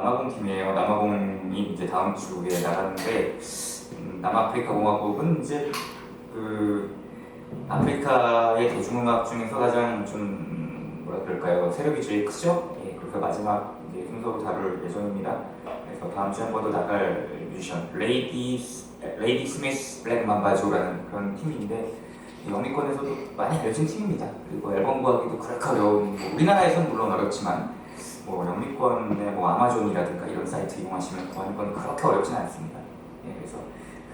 남아공 팀이에요. 남아공이 이제 다음 주에 나가는데 남아프리카 공화국은 이제 그 아프리카의 대중음악 중에서 가장 좀 뭐라 그럴까요? 세력이 제일 크죠? 예, 그래서 마지막 이제 순서로 다룰 예정입니다. 그래서 다음 주에 한 번 더 나갈 뮤지션 레이디 스미스 블랙 맘바조라는 그런 팀인데 영미권에서도 많이 알려진 팀입니다. 그리고 앨범 구하기도 그렇게 어려운 우리나라에서는 물론 어렵지만 영미권의 아마존이라든가 이런 사이트 이용하시면 구하는 건 그렇게 어렵진 않습니다. 예, 그래서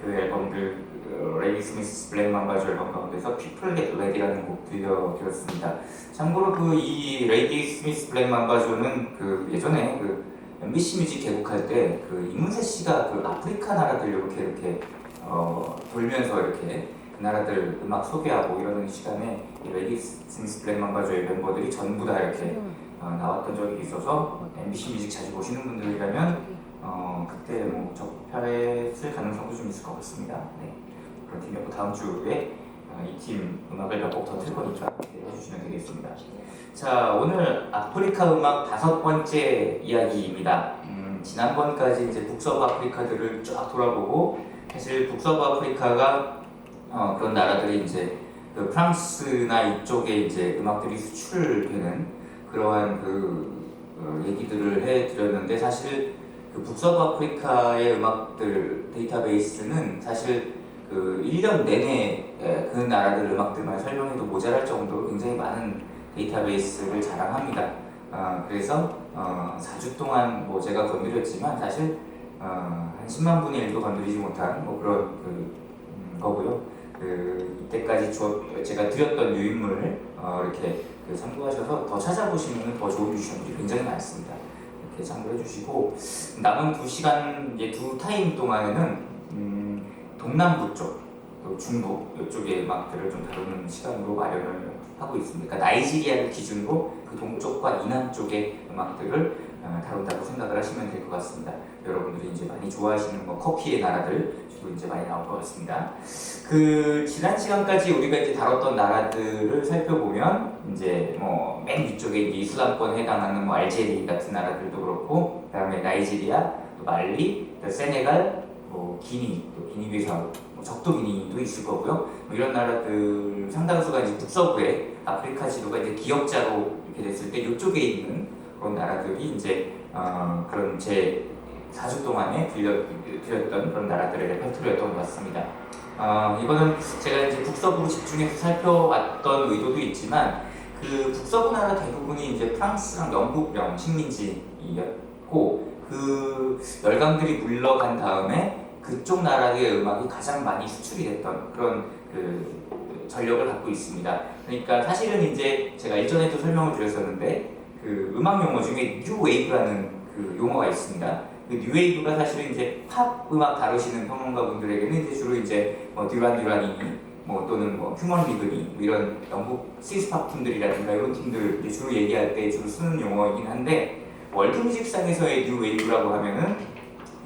그 앨범들 레이디 스미스 블랙 맘바조 앨범 가운데서 People Get Ready라는 곡 들려드렸습니다. 참고로 이 레이디 스미스 블랙 맘바조는 예전에 MBC 뮤직 개국할 때 이문세 씨가 아프리카 나라들 이렇게 돌면서 이렇게 그 나라들 음악 소개하고 이러는 시간에 레이디 스미스 블랙 맘바조의 멤버들이 전부 다 이렇게 나왔던 적이 있어서 MBC 뮤직 자주 보시는 분들이라면 그때 접했을 가능성도 좀 있을 것 같습니다. 네. 그런 팀이었고 다음 주에 이 팀 음악을 몇 곡 더 틀 거니까 기대해 주시면 되겠습니다. 자, 오늘 아프리카 음악 5번째 이야기입니다. 지난번까지 이제 북서부 아프리카들을 쫙 돌아보고 사실 북서부 아프리카가 그런 나라들이 이제 프랑스나 이쪽에 이제 음악들이 수출되는 그러한 얘기들을 해드렸는데 사실 북서부 아프리카의 음악들 데이터베이스는 사실 1년 내내 그 나라들 음악들만 설명해도 모자랄 정도로 굉장히 많은 데이터베이스를 자랑합니다. 그래서 4주 동안 제가 건드렸지만 사실 한 10만 분의 1도 건드리지 못한 그런 거고요. 이때까지 제가 드렸던 유인물을 이렇게 참고하셔서 더 찾아보시면 더 좋은 뮤지션들이 굉장히 많습니다. 이렇게 참고해 주시고 남은 2시간 이제 2타임 동안에는 동남부 쪽, 중부 이쪽의 음악들을 좀 다루는 시간으로 마련을 하고 있습니다. 그러니까 나이지리아를 기준으로 동쪽과 이남 쪽의 음악들을 다룬다고 생각을 하시면 될 것 같습니다. 여러분들이 이제 많이 좋아하시는 커피의 나라들 주로 이제 많이 나올 것 같습니다. 지난 시간까지 우리가 이제 다뤘던 나라들을 살펴보면 이제 맨 위쪽에 이슬람권에 해당하는 알제리 같은 나라들도 그렇고, 그다음에 나이지리아, 또 말리, 또 세네갈, 기니, 또 기니비사우, 적도 기니도 있을 거고요. 이런 나라들 상당수가 이제 북서부에 아프리카 지도가 이제 기역자로 이렇게 됐을 때 이쪽에 있는 그런 나라들이 이제 그런 제 4주 동안에 드렸던 그런 나라들의 레퍼토리였던 것 같습니다. 이거는 제가 이제 북서부로 집중해서 살펴왔던 의도도 있지만 북서부 나라 대부분이 이제 프랑스랑 영국령 식민지였고 열강들이 물러간 다음에 그쪽 나라의 음악이 가장 많이 수출이 됐던 그런 전력을 갖고 있습니다. 그러니까 사실은 이제 제가 일전에도 설명을 드렸었는데 음악 용어 중에 뉴웨이브라는 용어가 있습니다. 뉴웨이브가 사실은 이제 팝 음악 다루시는 평론가분들에게는 이제 주로 이제 듀란 듀라니니 또는 휴먼 리그니 이런 영국 시스팝 팀들이라든가 이런 팀들 주로 얘기할 때 주로 쓰는 용어이긴 한데 월드뮤직상에서의 뉴웨이브라고 하면은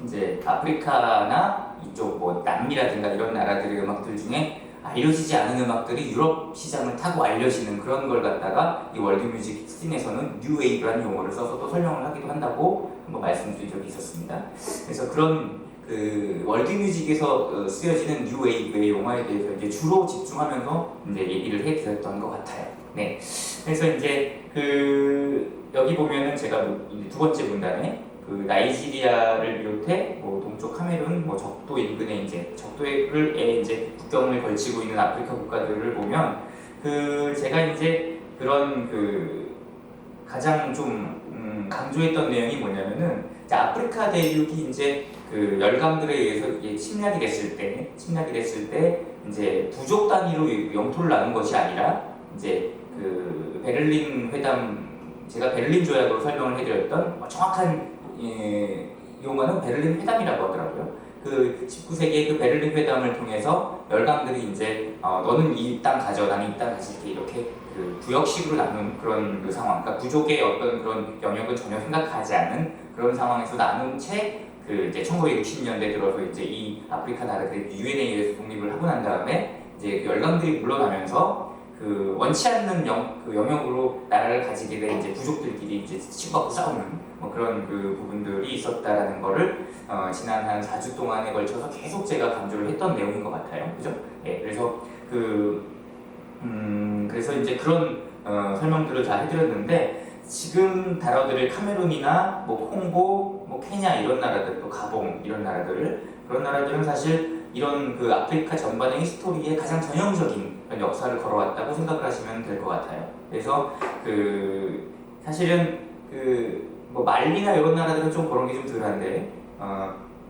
이제 아프리카나 이쪽 남미라든가 이런 나라들의 음악들 중에 알려지지 않은 음악들이 유럽 시장을 타고 알려지는 그런 걸 갖다가 이 월드뮤직 씬에서는 뉴웨이브라는 용어를 써서 또 설명을 하기도 한다고 한번 말씀드린 적이 있었습니다. 그래서 그런 월드뮤직에서 쓰여지는 뉴웨이브의 용어에 대해서 이제 주로 집중하면서 이제 얘기를 해드렸던 것 같아요. 네. 그래서 이제 여기 보면은 제가 두 번째 문단에 나이지리아를 비롯해 동쪽 카메룬, 적도 인근에 이제 적도에 이제 국경을 걸치고 있는 아프리카 국가들을 보면 제가 이제 그런 가장 좀 강조했던 내용이 뭐냐면은 아프리카 대륙이 이제 열강들에 의해서 이게 침략이 됐을 때 이제 부족 단위로 영토를 나눈 것이 아니라 이제 베를린 회담, 제가 베를린 조약으로 설명을 해드렸던 정확한 용어는 베를린 회담이라고 하더라고요. 19세기의 베를린 회담을 통해서 열강들이 이제 너는 이 땅 가져, 나는 이 땅 가질게 이렇게 구역식으로 나눈 그런 상황. 그러니까 부족의 어떤 그런 영역을 전혀 생각하지 않는 그런 상황에서 나눈 채 이제 1960년대 들어서 이제 이 아프리카 나라들이 유엔에 의해서 독립을 하고 난 다음에 이제 열강들이 물러나면서 그 원치 않는 그 영역으로 나라를 가지게 된 이제 부족들끼리 이제 치고받고 싸우는 뭐 그런 그 부분들이 있었다라는 거를 지난 한 4주 동안에 걸쳐서 계속 제가 강조를 했던 내용인 것 같아요. 그죠? 예, 그래서 그래서 이제 그런 설명들을 다 해드렸는데 지금 다뤄드릴 카메룬이나 뭐 콩고, 뭐 케냐 이런 나라들, 또 가봉 이런 그런 나라들은 사실 이런 그 아프리카 전반의 히스토리에 가장 전형적인 그런 역사를 걸어왔다고 생각을 하시면 될 것 같아요. 그래서 그 사실은 그 뭐 말리나 이런 나라들은 좀 그런 게 좀 덜한데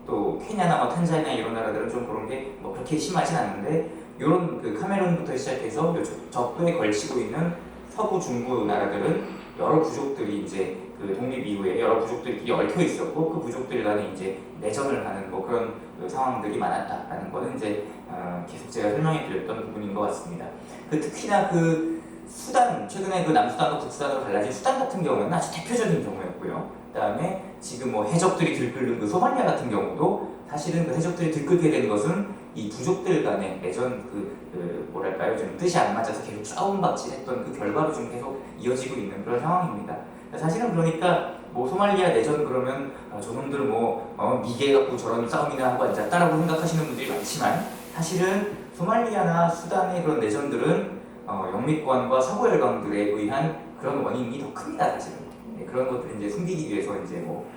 또 케냐나 뭐 탄자니아 이런 나라들은 좀 그런 게 뭐 그렇게 심하진 않은데 이런 그 카메룬부터 시작해서 적도에 걸치고 있는 서부 중부 나라들은 여러 부족들이 이제 그 독립 이후에 여러 부족들끼리 얽혀 있었고 그 부족들 간에 이제 내전을 하는 뭐 그런 그 상황들이 많았다라는 거는 이제 계속 제가 설명해 드렸던 부분인 것 같습니다. 그 특히나 그 수단, 최근에 그 남수단과 북수단으로 갈라진 수단 같은 경우는 아주 대표적인 경우였고요. 그다음에 지금 뭐 해적들이 들끓는 그 소말리아 같은 경우도 사실은 그 해적들이 들끓게 된 것은 이 부족들 간의 내전 뭐랄까요, 좀 뜻이 안 맞아서 계속 싸움박질했던 그 결과로 좀 계속 이어지고 있는 그런 상황입니다. 사실은 그러니까 뭐 소말리아 내전 그러면 저놈들 뭐 미개 갖고 저런 싸움이나 하고 앉았다라고 생각하시는 분들이 많지만 사실은 소말리아나 수단의 그런 내전들은 영미권과 서구 열강들에 의한 그런 원인이 더 큽니다, 사실은. 네, 그런 것들을 이제 숨기기 위해서 이제 뭐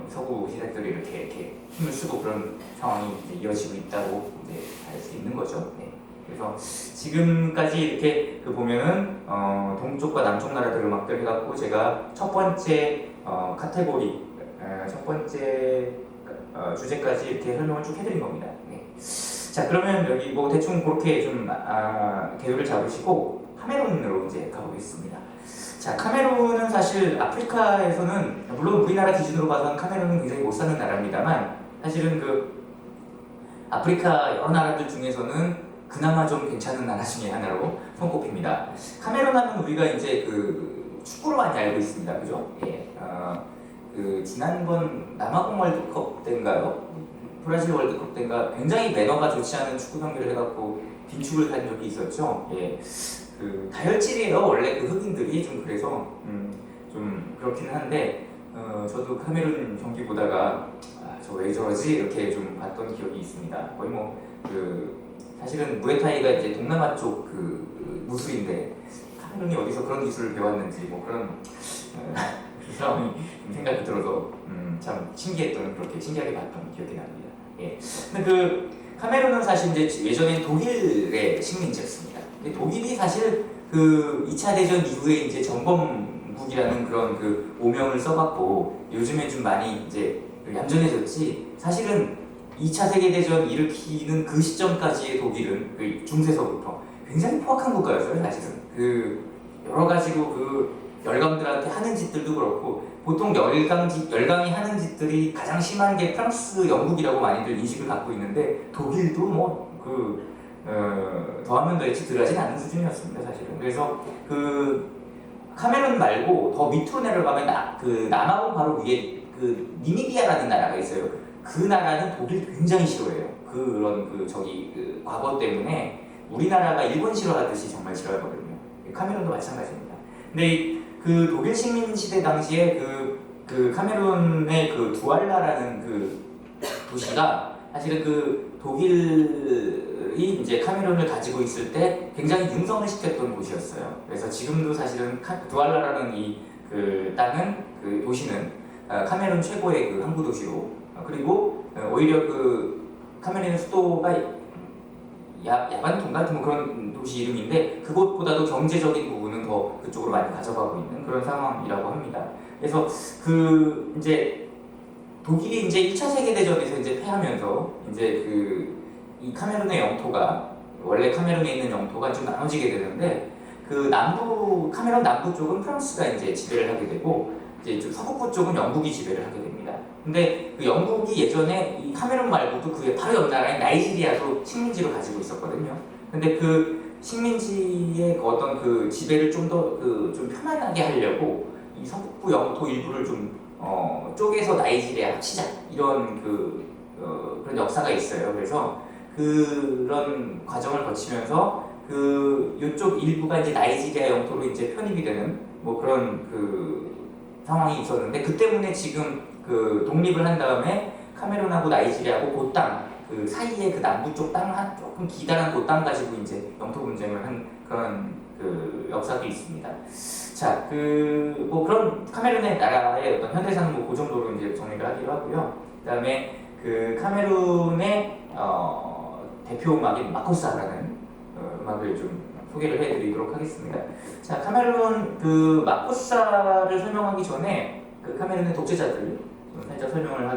서구 시대들이 이렇게 힘을 쓰고 그런 상황이 이제 이어지고 있다고 이제 알 수 있는 거죠. 네. 그래서 지금까지 이렇게 그 보면은 동쪽과 남쪽 나라들 음악들 해갖고 제가 첫 번째 카테고리 첫 번째 주제까지 이렇게 설명을 쭉 해드린 겁니다. 네. 자, 그러면 여기 뭐 대충 그렇게 좀 계획을 잡으시고 카메룬으로 이제 가보겠습니다. 자, 카메룬은 사실 아프리카에서는 물론 우리나라 기준으로 봐서는 카메룬은 굉장히 못 사는 나라입니다만 사실은 그 아프리카 여러 나라들 중에서는 그나마 좀 괜찮은 나라 중에 하나로 손꼽힙니다. 카메룬 하면 우리가 이제 그 축구로 많이 알고 있습니다. 그죠? 예. 그 지난번 남아공 월드컵 때인가요? 브라질 월드컵 때인가 굉장히 매너가 좋지 않은 축구 경기를 해갖고 빈축을 한 적이 있었죠. 예. 그 다혈질이에요. 원래 그 흑인들이 좀 그래서 좀 그렇긴 한데 저도 카메룬 경기 보다가 저 왜 저러지 이렇게 좀 봤던 기억이 있습니다. 거의 뭐 그 사실은 무에타이가 이제 동남아 쪽 그 무술인데 카메룬이 어디서 그런 기술을 배웠는지 뭐 그런 상황이 생각이 들어서 참 신기했던 그렇게 신기하게 봤던 기억이 납니다. 예. 근데 그 카메룬은 사실 이제 예전엔 독일의 식민지였습니다. 근데 독일이 사실 그 2차 대전 이후에 이제 정범국이라는 그런 그 오명을 써갖고 요즘에 좀 많이 이제 얌전해졌지 사실은 2차 세계대전 일으키는 그 시점까지의 독일은 그 중세서부터 굉장히 포악한 국가였어요, 사실은. 그 여러 가지로 그 열강들한테 하는 짓들도 그렇고 보통 열강이 하는 짓들이 가장 심한 게 프랑스, 영국이라고 많이들 인식을 갖고 있는데 독일도 뭐 더하면 더했지 덜하진 않은 수준이었습니다, 사실은. 그래서 그 카메룬 말고 더 밑으로 내려가면 그 남아공 바로 위에 그 니미비아라는 나라가 있어요. 그 나라는 독일 굉장히 싫어해요. 그런 그 과거 때문에 우리나라가 일본 싫어하듯이 정말 싫어하거든요. 카메룬도 마찬가지입니다. 근데 그 독일 식민 시대 당시에 그 카메룬의 그 두알라라는 그 도시가 사실은 그 독일이 이제 카메룬을 가지고 있을 때 굉장히 융성을 시켰던 곳이었어요. 그래서 지금도 사실은 두알라라는 이 그 땅은 그 도시는 카메룬 최고의 그 항구 도시로 그리고 오히려 그 카메룬의 수도가 야반통 같은 뭐 그런 도시 이름인데 그곳보다도 경제적인 부분은 더 그쪽으로 많이 가져가고 있는 그런 상황이라고 합니다. 그래서 그 이제 독일이 이제 1차 세계대전에서 이제 패하면서 이제 이 카메룬의 영토가 원래 카메룬에 있는 영토가 좀 나눠지게 되는데 그 카메룬 남부 쪽은 프랑스가 이제 지배를 하게 되고 이제 서북부 쪽은 영국이 지배를 하게 됩니다. 근데 그 영국이 예전에 이 카메룬 말고도 그 바로 옆 나라인 나이지리아도 식민지로 가지고 있었거든요. 근데 그 식민지의 어떤 그 지배를 좀 더 좀 편안하게 하려고 이 서북부 영토 일부를 좀 쪼개서 나이지리아 합치자 이런 그런 역사가 있어요. 그래서 그런 과정을 거치면서 그 이쪽 일부가 이제 나이지리아 영토로 이제 편입이 되는 뭐 그런 그 상황이 있었는데, 그 때문에 지금 그 독립을 한 다음에 카메룬하고 나이지리아하고 그 땅, 그 사이에 그 남부 쪽 땅 한 조금 기다란 그 땅 가지고 이제 영토 분쟁을 한 그런 그 역사도 있습니다. 자, 그 뭐 그런 카메룬의 나라의 어떤 현대사는 뭐 그 정도로 이제 정리를 하기로 하고요. 그다음에 그 카메룬의 대표 음악인 마코사라는 음악을 좀 소개를 해드리도록 하겠습니다. 자, 카메룬 그 마코사를 설명하기 전에 그 카메룬의 독재자들 좀 살짝 설명을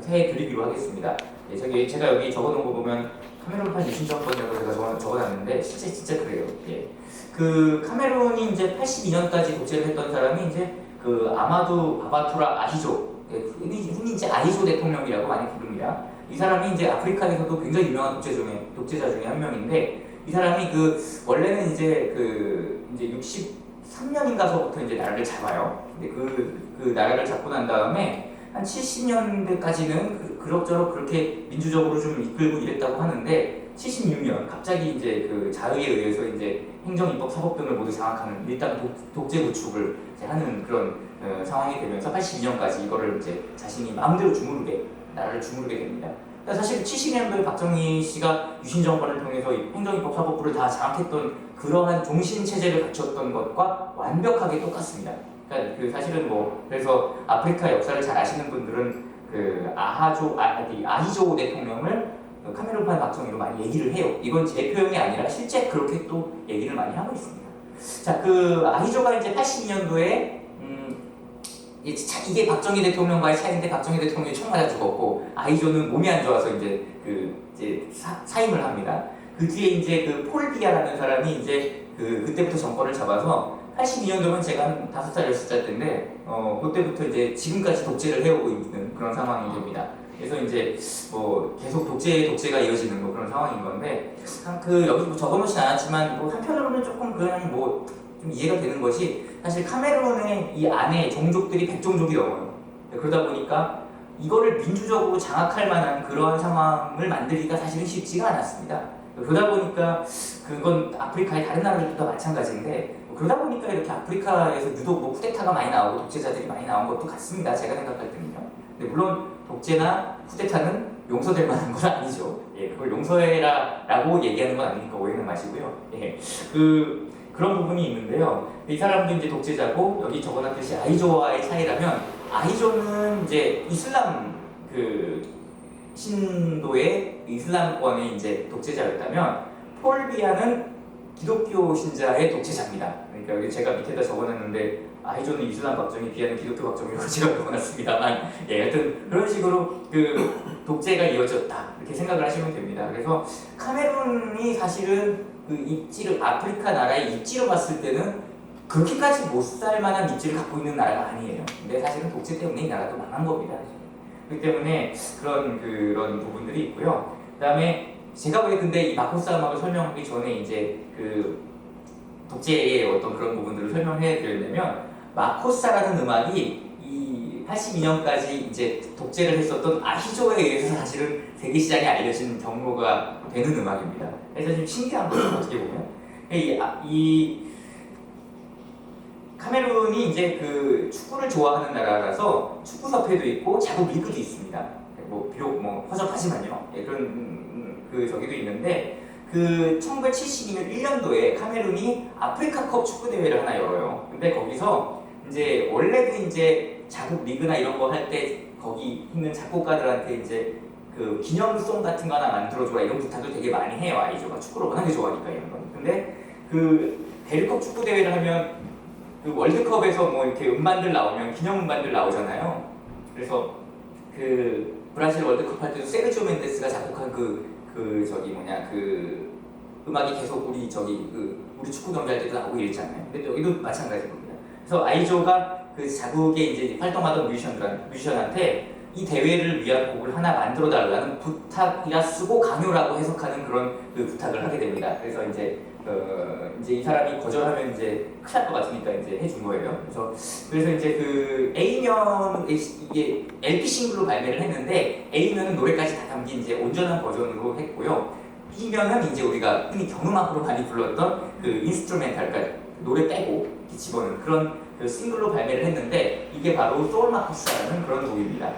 해드리기로 하겠습니다. 예, 제가 여기 적어놓은 거 보면 카메룬판 유신정권이라고 제가 적어놨는데 실제 진짜 그래요. 예. 그 카메룬이 이제 82년까지 독재를 했던 사람이 이제 그 아마두 바바투라 아히조, 흔히 이제 아히조 대통령이라고 많이 부릅니다. 이 사람이 이제 아프리카에서도 굉장히 유명한 독재자 중에 한 명인데, 이 사람이 그 원래는 이제 그 이제 63년인가서부터 이제 나라를 잡아요. 근데 그 나라를 잡고 난 다음에 한 70년대까지는 그럭저럭 그렇게 민주적으로 좀 이끌고 이랬다고 하는데, 76년 갑자기 이제 그 자의에 의해서 이제 행정, 입법, 사법 등을 모두 장악하는 일단 독재 구축을 하는 그런 상황이 되면서 82년까지 이거를 이제 자신이 마음대로 나라를 주무르게 됩니다. 그러니까 사실 70년도에 박정희 씨가 유신 정권을 통해서 행정, 입법, 사법부를 다 장악했던 그러한 종신 체제를 갖췄던 것과 완벽하게 똑같습니다. 그러니까 그 사실은 뭐 그래서 아프리카 역사를 잘 아시는 분들은 그 아히조 대통령을 카메룬판 박정희로 많이 얘기를 해요. 이건 제 표현이 아니라 실제 그렇게 또 얘기를 많이 하고 있습니다. 자, 그 아히조가 이제 82년도에 이게 박정희 대통령과의 차이인데, 박정희 대통령이 총 맞아 죽었고 아히조는 몸이 안 좋아서 이제 사임을 합니다. 그 뒤에 이제 그 폴비아라는 사람이 이제 그때부터 정권을 잡아서 82년도면 제가 한 5살, 6살 때인데 그때부터 이제 지금까지 독재를 해오고 있는 그런 상황이 됩니다. 그래서 이제 뭐 계속 독재가 이어지는 뭐 그런 상황인 건데, 여기 뭐 적어놓진 않았지만 뭐 한편으로는 조금 그냥 뭐 좀 이해가 되는 것이, 사실 카메룬의 이 안에 종족들이 100종족이 넘어요. 그러다 보니까 이거를 민주적으로 장악할 만한 그러한 상황을 만들기가 사실은 쉽지가 않았습니다. 그러다 보니까 그건 아프리카의 다른 나라들도 마찬가지인데, 그러다 보니까 이렇게 아프리카에서 유독 뭐 쿠데타가 많이 나오고 독재자들이 많이 나온 것도 같습니다. 제가 생각할 때는요. 근데 물론 독재나 쿠데타는 용서될 만한 건 아니죠. 예, 그걸 용서해라라고 얘기하는 건 아니니까 오해는 마시고요. 예, 그런 부분이 있는데요. 이 사람도 이제 독재자고, 여기 적어놨듯이 아히조와의 차이라면, 아히조는 이제 이슬람 신도의 이슬람권의 이제 독재자였다면, 폴비아는 기독교 신자의 독재자입니다. 그러니까 여기 제가 밑에다 적어놨는데 아히조는 이슬람 박정희, 비아는 기독교 박정희라고 제가 적어놨습니다만, 예, 하여튼 그런 식으로 그 독재가 이어졌다 이렇게 생각을 하시면 됩니다. 그래서 카메룬이 사실은 아프리카 나라의 입지로 봤을 때는 그렇게까지 못 살 만한 입지를 갖고 있는 나라가 아니에요. 근데 사실은 독재 때문에 이 나라도 망한 겁니다. 그렇기 때문에 그런 부분들이 있고요. 그다음에 제가 왜 근데 이 마코사 음악을 설명하기 전에 이제 그 독재의 어떤 그런 부분들을 설명해 드렸냐면, 마코사라는 음악이 이 82년까지 이제 독재를 했었던 아히조에 의해서 사실은 세계 시장에 알려진 경로가 되는 음악입니다. 그래서 좀 신기한 거죠, 어떻게 보면. 이 카메룬이 이제 그 축구를 좋아하는 나라라서 축구협회도 있고 자국 리그도 있습니다. 뭐 비록 뭐 허접하지만요. 예, 그런 저기도 있는데, 1972년 1년도에 카메룬이 아프리카컵 축구 대회를 하나 열어요. 근데 거기서 이제 원래도 이제 자국 리그나 이런 거 할 때 거기 있는 작곡가들한테 이제 그 기념송 같은 거 하나 만들어줘라 이런 부탁을 되게 많이 해요. 아이조가 축구를 워낙에 좋아하니까 이런 건. 근데 대륙컵 축구 대회를 하면 월드컵에서 뭐 이렇게 음반들 나오면 기념 음반들 나오잖아요. 그래서 브라질 월드컵 할 때도 세르지오 멘데스가 작곡한 음악이 계속 우리 축구 경기할 때도 나오고 이랬잖아요. 근데 여기도 마찬가지일 겁니다. 그래서 아이조가 자국에 이제 활동하던 뮤지션한테 이 대회를 위한 곡을 하나 만들어 달라는 부탁이라 쓰고 강요라고 해석하는 그런 부탁을 하게 됩니다. 그래서 이제 이 사람이 거절하면 이제 큰일 날 것 같으니까 이제 해준 거예요. 그래서 이제 A면 이게 LP 싱글로 발매를 했는데, A면은 노래까지 다 담긴 이제 온전한 버전으로 했고요. B면은 이제 우리가 흔히 경음악으로 많이 불렀던 그 인스트루멘탈, 그러니까 노래 빼고 이렇게 집어넣은 그런 그 싱글로 발매를 했는데 이게 바로 소울 마코사라는 그런 곡입니다.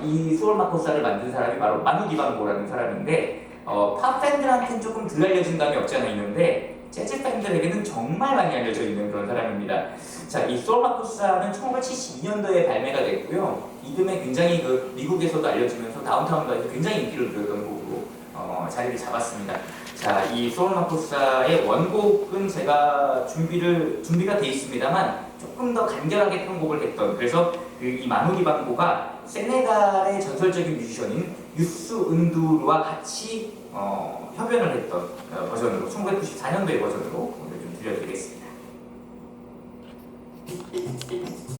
이 소울 마코사를 만든 사람이 바로 마누 디방고라는 사람인데 팝 팬들한테는 조금 덜 알려진 감이 없지 않아 있는데 재즈 팬들에게는 정말 많이 알려져 있는 그런 사람입니다. 자, 이 소울 마코사는 1972년도에 발매가 됐고요. 이듬해 굉장히 그 미국에서도 알려지면서 다운타운까지 굉장히 인기를 누렸던 곡으로 자리를 잡았습니다. 자, 이 소울 마코사의 원곡은 제가 준비가 돼 있습니다만 조금 더 간결하게 편곡을 했던, 그래서 이 마누 디방고가 세네갈의 전설적인 뮤지션인 유스 은두르와 같이 협연을 했던 버전으로 1994년도의 버전으로 오늘 좀 들려드리겠습니다.